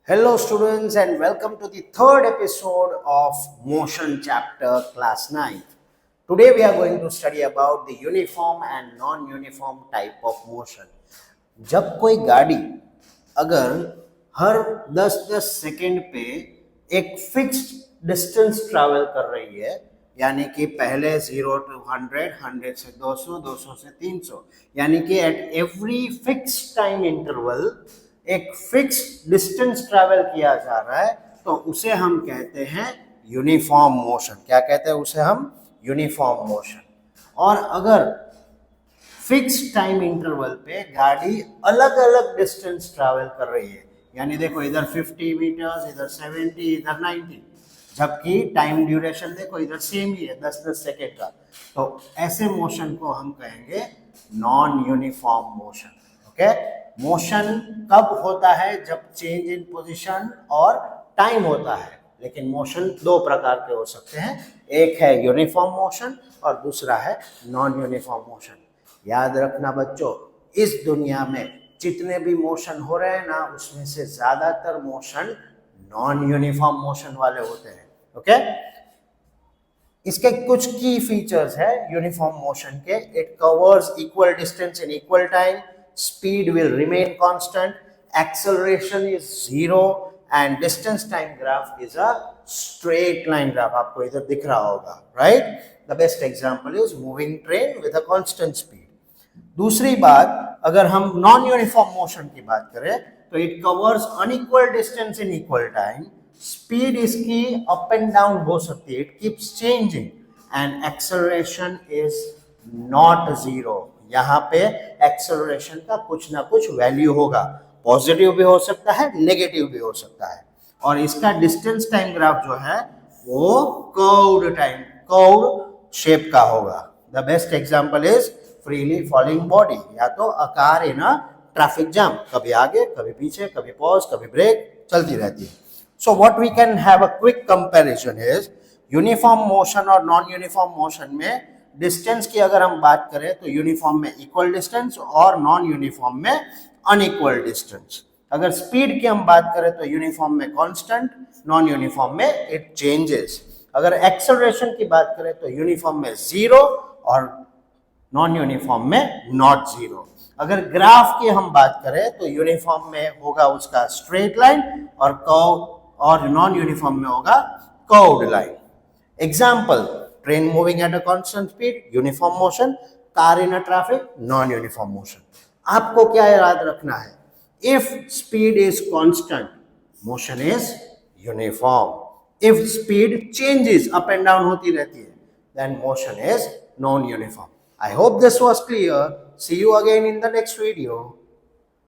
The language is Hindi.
Hello students and welcome to the third episode of Motion chapter class 9. Today we are going to study about the uniform and non-uniform type of motion. जब कोई गाड़ी अगर हर 10-10 सेकेंड पे एक फिक्स्ड डिस्टेंस ट्रैवल कर रही है, यानी कि पहले 0 to 100, 100 से 200, 200 से 300, यानी कि at every fixed time interval एक फिक्स डिस्टेंस ट्रैवल किया जा रहा है, तो उसे हम कहते हैं यूनिफॉर्म मोशन. क्या कहते हैं उसे हम? Uniform motion. और अगर फिक्स टाइम इंटरवल पे गाड़ी अलग अलग डिस्टेंस ट्रैवल कर रही है, यानी देखो इधर 50 मीटर्स, इधर 70, इधर 90, जबकि टाइम ड्यूरेशन देखो इधर सेम ही है 10-10 सेकेंड का, तो ऐसे मोशन को हम कहेंगे non uniform motion. Okay, motion कब होता है? जब चेंज इन पोजीशन और टाइम होता है. लेकिन मोशन दो प्रकार के हो सकते हैं, एक है यूनिफॉर्म मोशन और दूसरा है नॉन यूनिफॉर्म मोशन. याद रखना बच्चों, इस दुनिया में जितने भी मोशन हो रहे हैं ना, उसमें से ज्यादातर मोशन नॉन यूनिफॉर्म मोशन वाले होते हैं. ओके, इसके कुछ की फीचर्स है यूनिफॉर्म मोशन के. It covers equal distance in equal time, speed will remain constant, acceleration is zero and distance time graph is a straight line graph. आपको इधर दिख रहा होगा, right? The best example is moving train with a constant speed. दूसरी बात, अगर हम नॉन यूनिफॉर्म मोशन की बात करें तो it covers unequal distance in equal time. Speed इसकी अप एंड डाउन हो सकती है, it keeps changing, and acceleration is not zero. यहाँ पे एक्सेलरेशन का कुछ ना कुछ वैल्यू होगा, पॉजिटिव भी हो सकता है, नेगेटिव भी हो सकता है. और इसका डिस्टेंस टाइम ग्राफ जो है वो कर्व्ड शेप का होगा. The best example is freely falling body, या तो a car in a traffic jam, कभी आगे कभी पीछे, कभी पॉज कभी ब्रेक चलती रहती है. So what we can have a quick comparison is uniform motion और नॉन यूनिफॉर्म मोशन में डिस्टेंस की अगर हम बात करें तो यूनिफॉर्म में इक्वल डिस्टेंस और नॉन यूनिफॉर्म में अनइक्वल डिस्टेंस. अगर स्पीड की हम बात करें तो यूनिफॉर्म में कांस्टेंट, नॉन यूनिफॉर्म में इट चेंजेस. अगर एक्सेलरेशन की बात करें तो यूनिफॉर्म में जीरो और नॉन यूनिफॉर्म में नॉट जीरो. अगर ग्राफ की हम बात करें तो यूनिफॉर्म में होगा उसका स्ट्रेट लाइन और कर्व, और नॉन यूनिफॉर्म में होगा curved line. Example, train moving at a constant speed, uniform motion. car in a traffic, non uniform motion. आपको क्या याद रखना है? if speed is constant, motion is uniform. if speed changes, up and down होती रहती है, then motion is non uniform. I hope this was clear. See you again in the next video.